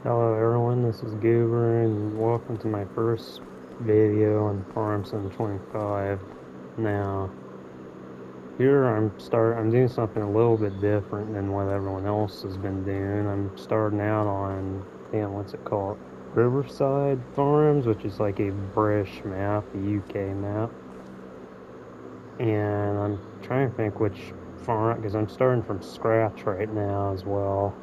Hello everyone, this is Goober and welcome to my first video on Farm Sim 25. Now, here I'm doing something a little bit different than what everyone else has been doing. I'm starting out on, what's it called? Riverside Farms, which is like a British map, a UK map. And I'm trying to think which farm, because I'm starting from scratch right now as well.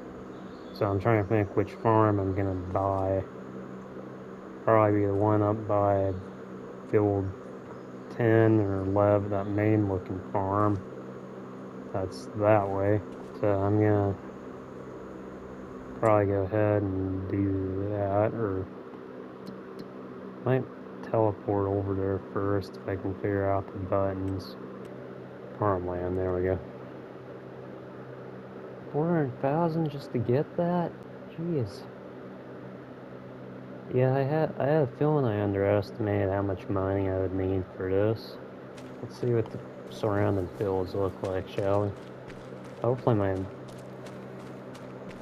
So I'm trying to think which farm I'm gonna buy. Probably be the one up by field 10 or 11, that main looking farm. That's that way. So I'm gonna probably go ahead and do that, or might teleport over there first if I can figure out the buttons. Farmland, there we go. 400,000 just to get that? Jeez. Yeah, I had a feeling I underestimated how much money I would need for this. Let's see what the surrounding fields look like, shall we? Hopefully my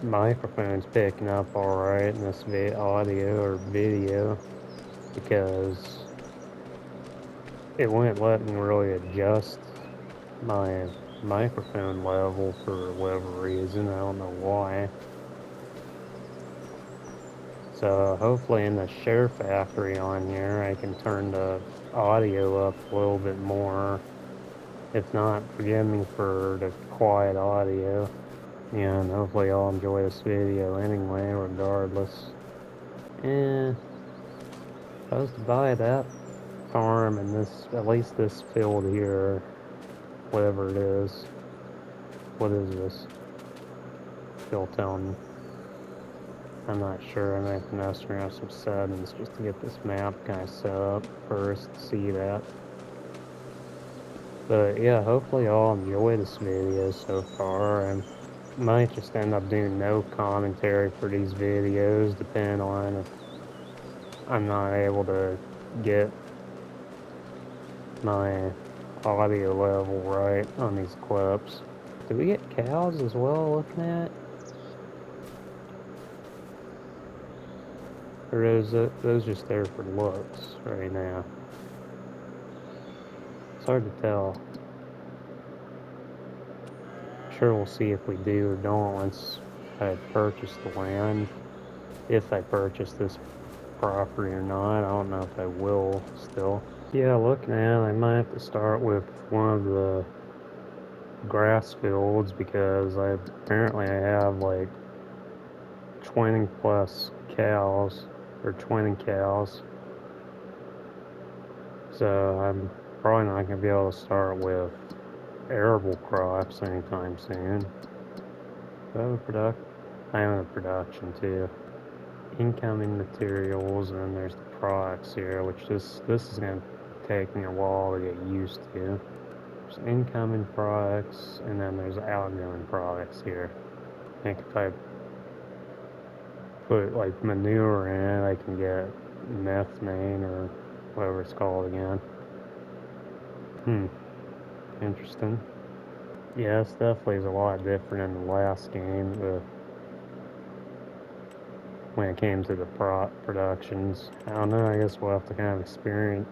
microphone's picking up alright in this audio or video, because it wouldn't let me really adjust my microphone level for whatever reason. I don't know why. So hopefully in the share factory on here I can turn the audio up a little bit more. If not, forgive me for the quiet audio. Yeah, and hopefully y'all enjoy this video anyway, regardless. And I was to buy that farm and this, at least this field here, whatever it is. What is this? Still telling me. I'm not sure. I'm going to have to mess around some settings just to get this map kind of set up first to see that. But yeah, hopefully y'all enjoy this video so far. I might just end up doing no commentary for these videos, depending on if I'm not able to get my audio level right on these clips. Did we get cows as well looking at? Or is those just there for looks right now? It's hard to tell. Sure, we'll see if we do or don't once I purchase the land. If I purchase this property or not. I don't know if I will still. Yeah, looking at it, I might have to start with one of the grass fields, because apparently I have like 20 plus cows, or 20 cows. So I'm probably not going to be able to start with arable crops anytime soon. Do I have a product? I have a production too. Incoming materials, and then there's the products here, which this is going to take me a while to get used to. There's incoming products, and then there's outgoing products here. I think if I put like manure in it, I can get methane or whatever it's called again. Interesting. Yeah, this definitely is a lot different in the last game, when it came to the productions. I don't know, I guess we'll have to kind of experiment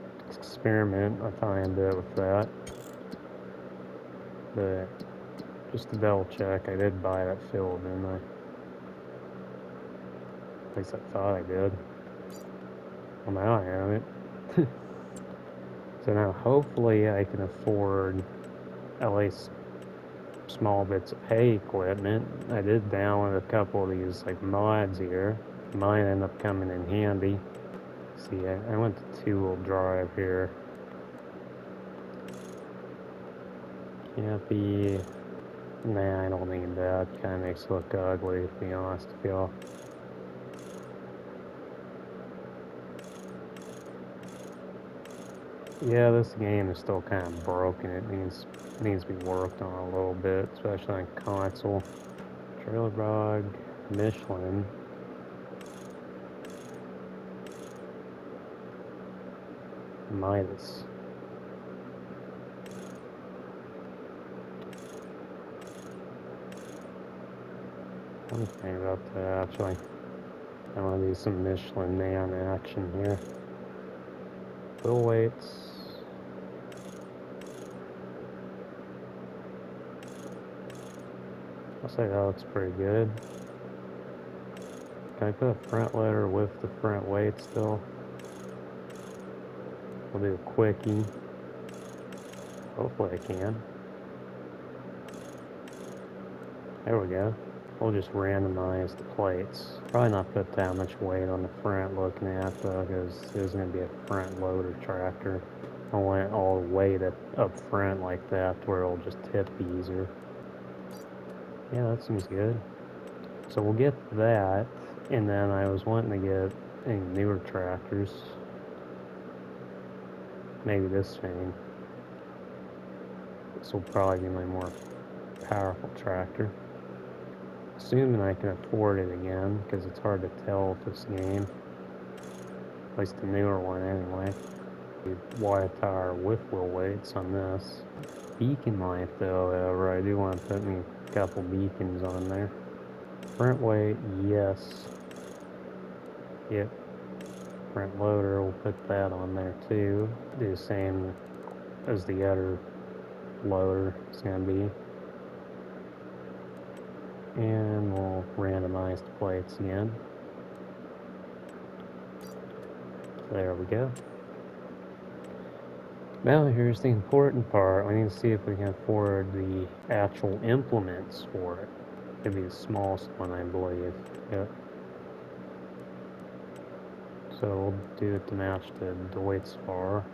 a tiny bit with that. But just to double check, I did buy that field, didn't I? At least I thought I did. Well, now I have it. So now hopefully I can afford at least small bits of hay equipment. I did download a couple of these like mods here. Mine end up coming in handy. See, I went to two-wheel drive here. Can't be... Nah, I don't need that. Kind of makes it look ugly, to be honest with y'all. Yeah, this game is still kind of broken. It needs to be worked on a little bit, especially on console. Trailer Bog, Michelin. Midas. One thing about that, actually. I want to do some Michelin Man action here. Wheel weights. I'll say that looks pretty good. Can I put a front loader with the front weight still? We'll do a quickie. Hopefully I can. There we go. We'll just randomize the plates. Probably not put that much weight on the front looking at though, because there's going to be a front loader tractor. I want it all weight up front like that where it'll just tip easier. Yeah, that seems good. So we'll get that, and then I was wanting to get any newer tractors. Maybe this thing. This will probably be my more powerful tractor. Assuming I can afford it again, because it's hard to tell with this game. At least the newer one anyway. Wide tire with wheel weights on this. Beacon light though, however, I do want to put me a couple beacons on there. Front weight, yes. Yep. Front loader, we'll put that on there too. Do the same as the other loader is going to be. And we'll randomize the plates again. There we go. Now here's the important part. We need to see if we can afford the actual implements for it. It'd be the smallest one, I believe. Yep. So we'll do it to match the Deutz bar.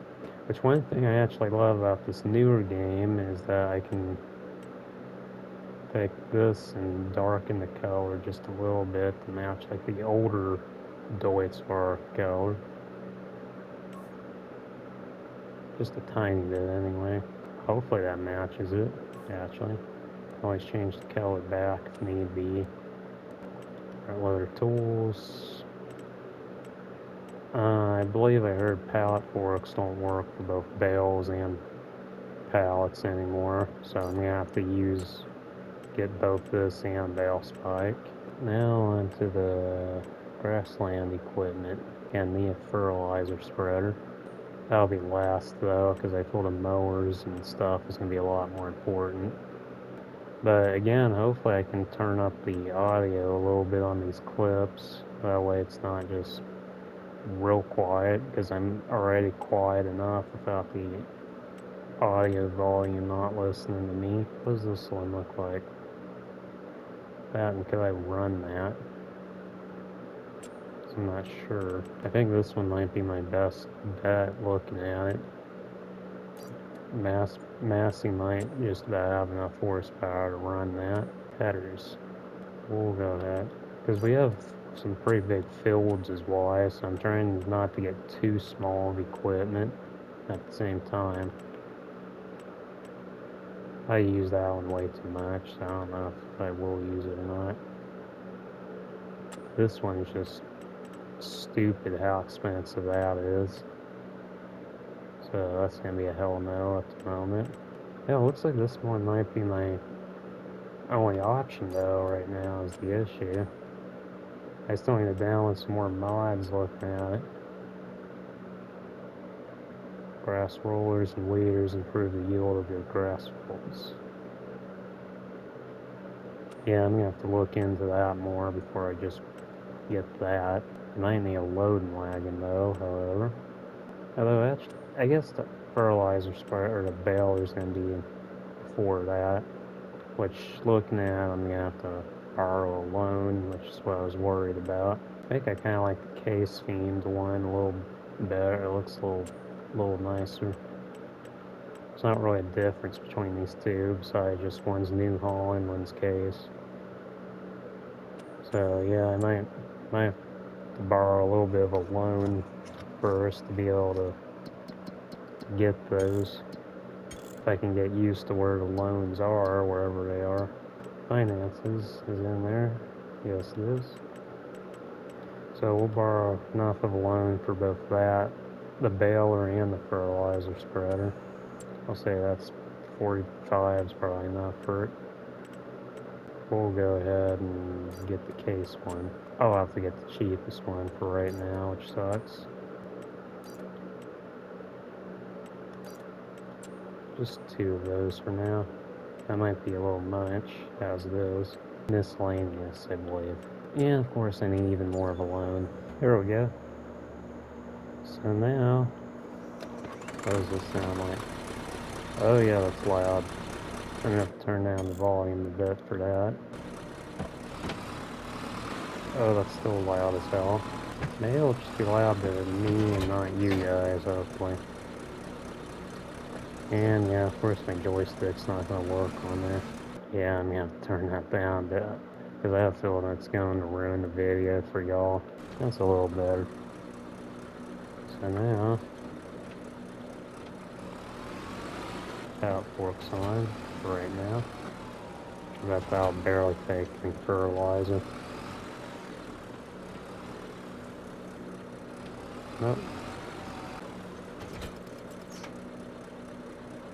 Which one thing I actually love about this newer game is that I can take this and darken the color just a little bit to match like the older Deutz bar color. Just a tiny bit anyway. Hopefully that matches it, actually. Always change the color back if need be. Front loader tools. I believe I heard pallet forks don't work for both bales and pallets anymore, so I'm gonna have to get both this and bale spike. Now onto the grassland equipment and the fertilizer spreader. That'll be last though, because I feel the mowers and stuff is gonna be a lot more important. But again, hopefully I can turn up the audio a little bit on these clips. That way it's not just real quiet, because I'm already quiet enough without the audio volume not listening to me. What does this one look like? That, and could I run that? So I'm not sure. I think this one might be my best bet looking at it. Massey might just about have enough horsepower to run that. Headers. We'll go ahead. Because we have some pretty big fields as well, so I'm trying not to get too small of equipment at the same time. I use that one way too much, so I don't know if I will use it or not. This one's just stupid how expensive that is. So that's going to be a hell no at the moment. Yeah, it looks like this one might be my only option though right now is the issue. I still need to download some more mods looking at it. Grass rollers and weeders improve the yield of your grass fields. Yeah, I'm going to have to look into that more before I just get that. I might need a loading wagon though, however. Although I guess the fertilizer spreader or the baler is going to be before that. Which, looking at, I'm going to have to borrow a loan, which is what I was worried about. I think I kind of like the case themed one a little better. It looks a little nicer. There's not really a difference between these two, besides just one's New Holland, one's case. So yeah, I might have to borrow a little bit of a loan first to be able to get those. If I can get used to where the loans are, wherever they are. Finances is in there. Yes, it is. So we'll borrow enough of a loan for both that, the baler, and the fertilizer spreader. I'll say that's 45 is probably enough for it. we'll go ahead and get the case one. I'll have to get the cheapest one for right now, which sucks. Just 2 of those for now. That might be a little much, as it is. Miscellaneous, I believe. Yeah, of course I need even more of a loan. There we go. So now, what does this sound like? Oh yeah, that's loud. I'm gonna have to turn down the volume a bit for that. Oh, that's still loud as hell. Maybe it'll just be loud to me and not you guys, hopefully. And yeah, of course my joystick's not gonna work on there. Yeah, I'm gonna have to turn that down a bit. Because I have a feeling it's going to ruin the video for y'all. That's a little better. So now, how it works on for right now. Without barely taking fertilizer. Nope.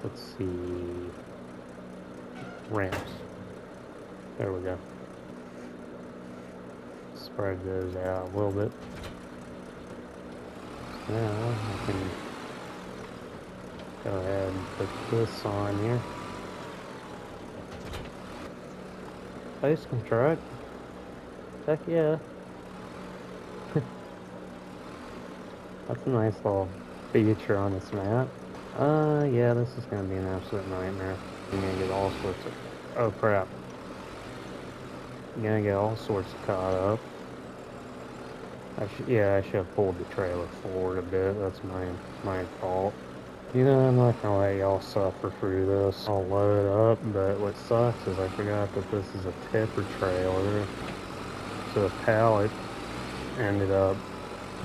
Let's see. Ramps. There we go. Spread those out a little bit. So now I can go ahead and put this on here. Ice truck. Heck yeah. That's a nice little feature on this map. Yeah, this is gonna be an absolute nightmare. You're gonna get all sorts of... Oh crap. You're gonna get all sorts of caught up. I should have pulled the trailer forward a bit. That's my fault. You know, I'm not gonna let y'all suffer through this. I'll load up, but what sucks is I forgot that this is a tipper trailer. So the pallet ended up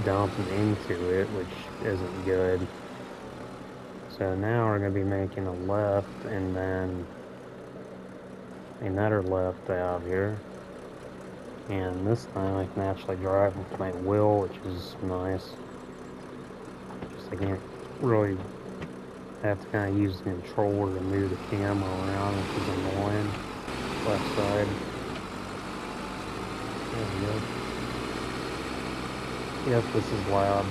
dumping into it, which isn't good. So now we're going to be making a left and then another left out here. And this time I can actually drive with my wheel, which is nice. Just I can't really have to kind of use the controller to move the camera around, which is annoying. Left side. There we go. Yep, this is loud.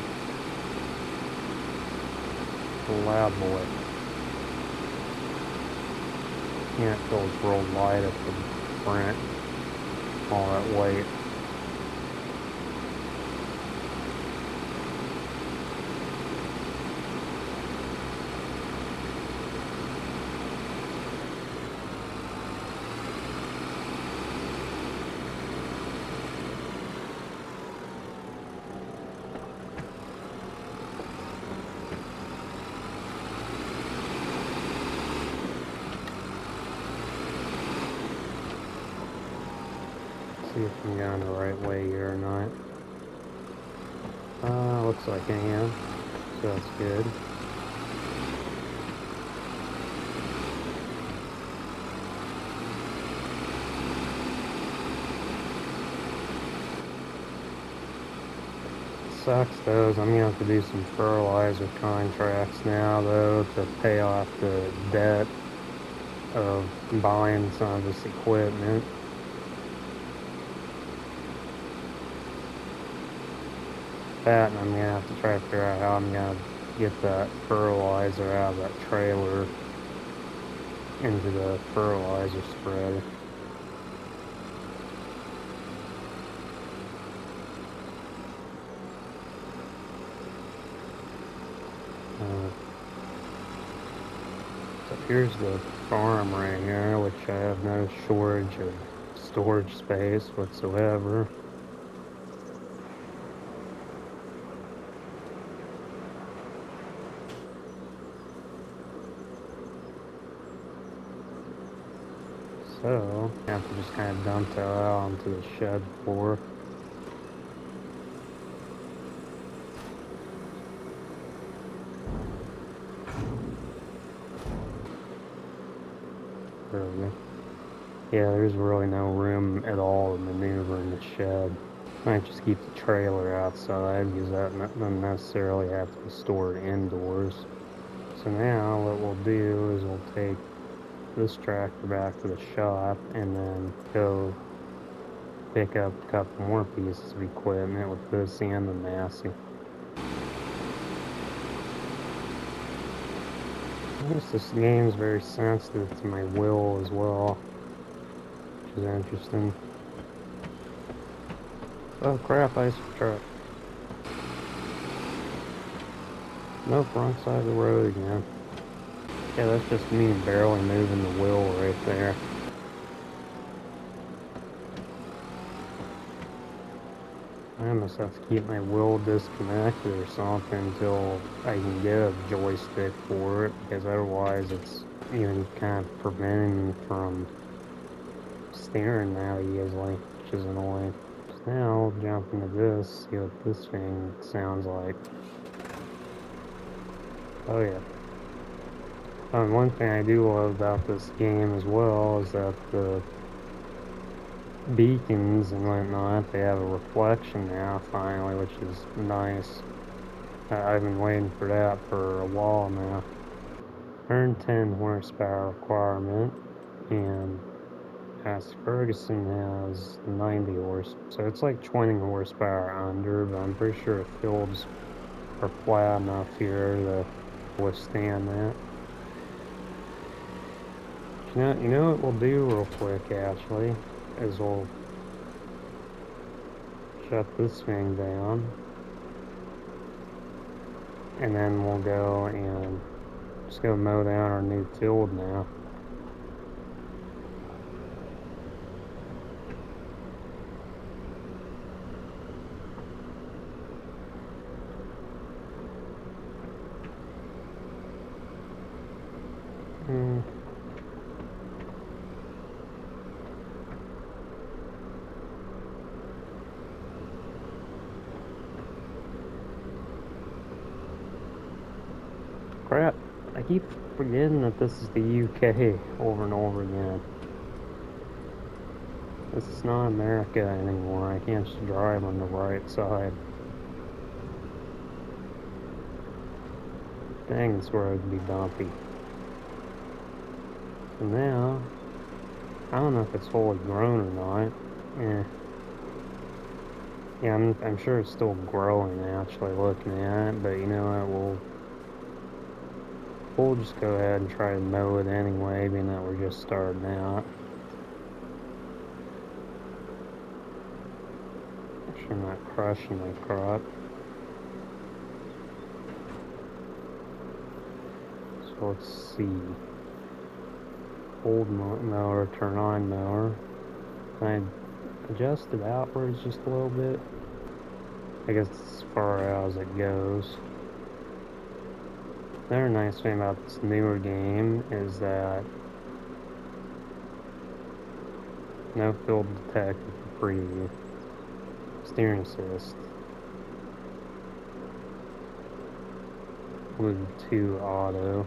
Loud boy. Yeah, it feels real light at the front. All that weight. See if I'm going the right way here or not. Looks like I am, so that's good. Sucks though, is I'm gonna have to do some fertilizer contracts now though to pay off the debt of buying some of this equipment. That, and I'm gonna have to try to figure out how I'm gonna get that fertilizer out of that trailer into the fertilizer spreader. So here's the farm right here, which I have no shortage of storage space whatsoever. So, I have to just kind of dump that out onto the shed floor. There we go. Yeah, there's really no room at all to maneuver in the shed. I might just keep the trailer outside because that doesn't necessarily have to be stored indoors. So now what we'll do is we'll take this tractor back to the shop and then go pick up a couple more pieces of equipment with this and the Massey. I guess this game is very sensitive to my wheel as well, which is interesting. Oh crap, ice truck. Nope, wrong side of the road again. Yeah, that's just me barely moving the wheel right there. I almost have to keep my wheel disconnected or something until I can get a joystick for it, because otherwise it's even kind of preventing me from steering that easily, which is annoying. So now I'll jump into this, see what this thing sounds like. Oh yeah. One thing I do love about this game as well is that the beacons and whatnot, they have a reflection now finally, which is nice. I've been waiting for that for a while now. 110 horsepower requirement, and as Ferguson has 90 horse, so it's like 20 horsepower under, but I'm pretty sure the fields are flat enough here to withstand that. You know what we'll do real quick actually, is we'll shut this thing down, and then we'll go and just go mow down our new field now. Crap, I keep forgetting that this is the UK over and over again. This is not America anymore. I can't just drive on the right side. Dang, this road would be bumpy. So now, I don't know if it's fully grown or not. Yeah, I'm sure it's still growing actually looking at it, but you know what, we'll just go ahead and try to mow it anyway, being that we're just starting out. Make sure I'm not crushing my crop. So let's see. Old mower, turn on mower. Can I adjust it outwards just a little bit? I guess as far out as it goes. Another nice thing about this newer game is that no field detected for preview. Steering assist. Move to auto.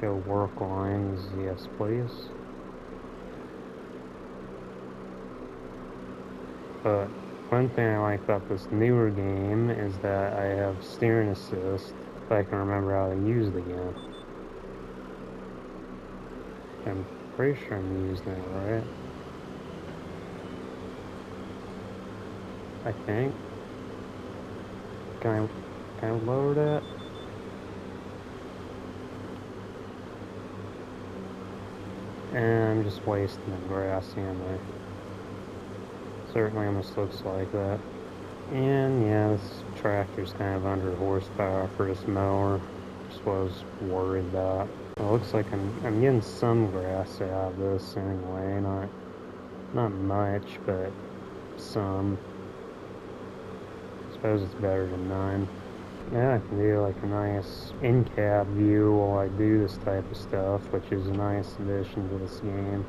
Show work lines, yes please. But one thing I like about this newer game is that I have steering assist if I can remember how to use it again. I'm pretty sure I'm using it right. I think. Can I lower that? And I'm just wasting the grass, am I? Certainly almost looks like that. And yeah, this tractor's kind of under horsepower for this mower. Just was worried about. It looks like I'm getting some grass out of this anyway. Not much, but some. I suppose it's better than none. Yeah, I can do like a nice in-cab view while I do this type of stuff, which is a nice addition to this game.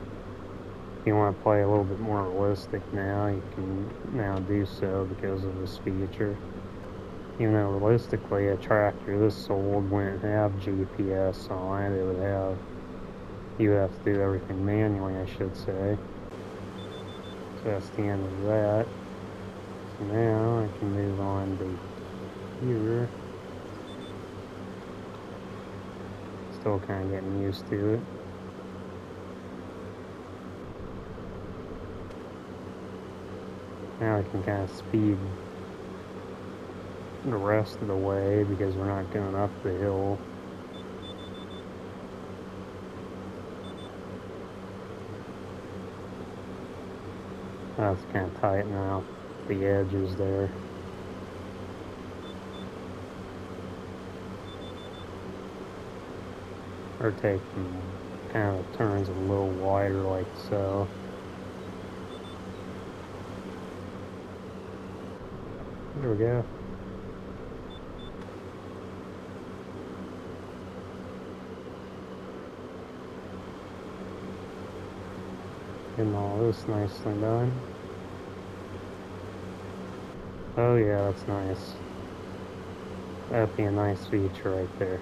If you want to play a little bit more realistic now, you can now do so because of this feature. Even though realistically a tractor this old wouldn't have GPS on it, you would have to do everything manually, I should say. So that's the end of that. So now I can move on to here. still kind of getting used to it. Now I can kind of speed the rest of the way because we're not going up the hill. That's kind of tighten out the edges there. Or take kind of turns a little wider like so. There we go. Getting all this nicely done. Oh yeah, that's nice. That'd be a nice feature right there.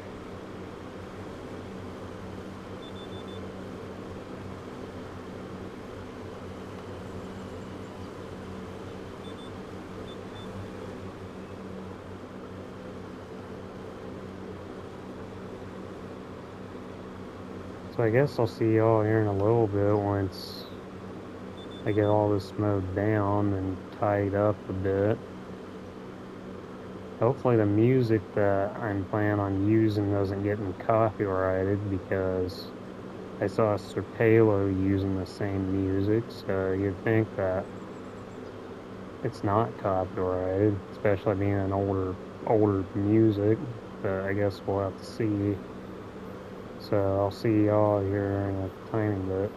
So I guess I'll see y'all here in a little bit once I get all this mowed down and tied up a bit. Hopefully the music that I'm planning on using doesn't get copyrighted because I saw Serpalo using the same music, so you'd think that it's not copyrighted, especially being an older music, but I guess we'll have to see. So I'll see y'all here in a tiny bit.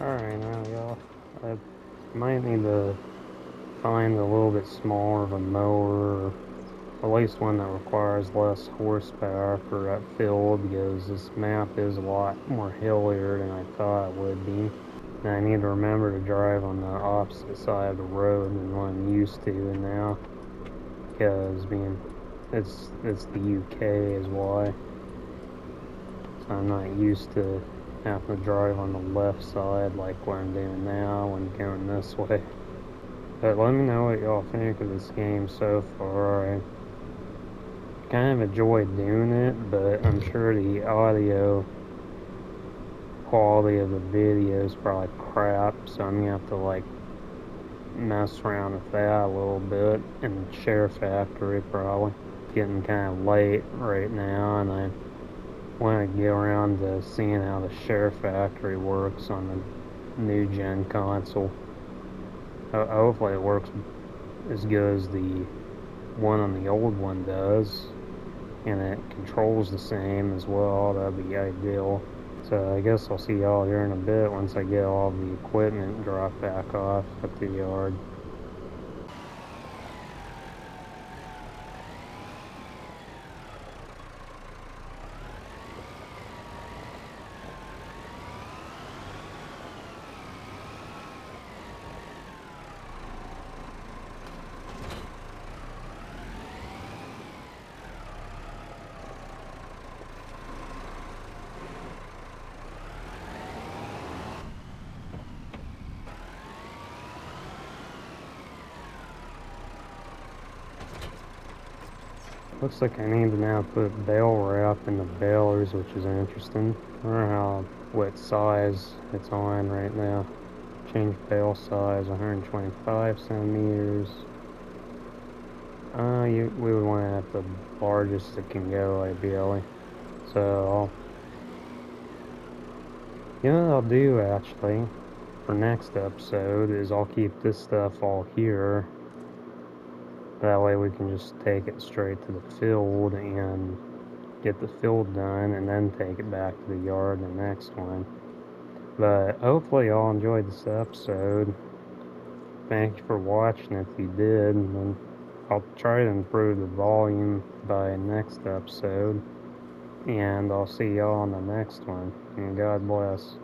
Alright, now y'all, I might need to find a little bit smaller of a mower, or at least one that requires less horsepower for that field, because this map is a lot more hillier than I thought it would be. And I need to remember to drive on the opposite side of the road than what I'm used to now, because it's the UK is why. So I'm not used to having to drive on the left side like what I'm doing now when going this way. But let me know what y'all think of this game so far. I kind of enjoyed doing it, but I'm sure the audio quality of the video is probably crap, so I'm gonna have to like mess around with that a little bit in Share Factory probably. Getting kind of late right now, and I want to get around to seeing how the Share Factory works on the new gen console. Hopefully it works as good as the one on the old one does, and it controls the same as well. That'd be ideal. So I guess I'll see y'all here in a bit once I get all the equipment dropped back off at the yard. Looks like I need to now put bale wrap in the balers, which is interesting. I don't know what size it's on right now. Change bale size, 125 centimeters. We would want to have the largest it can go, ideally. So, you know what I'll do actually for next episode is I'll keep this stuff all here. That way we can just take it straight to the field and get the field done, and then take it back to the yard the next one. But hopefully y'all enjoyed this episode. Thank you for watching if you did, and I'll try to improve the volume by next episode. And I'll see y'all on the next one. And God bless.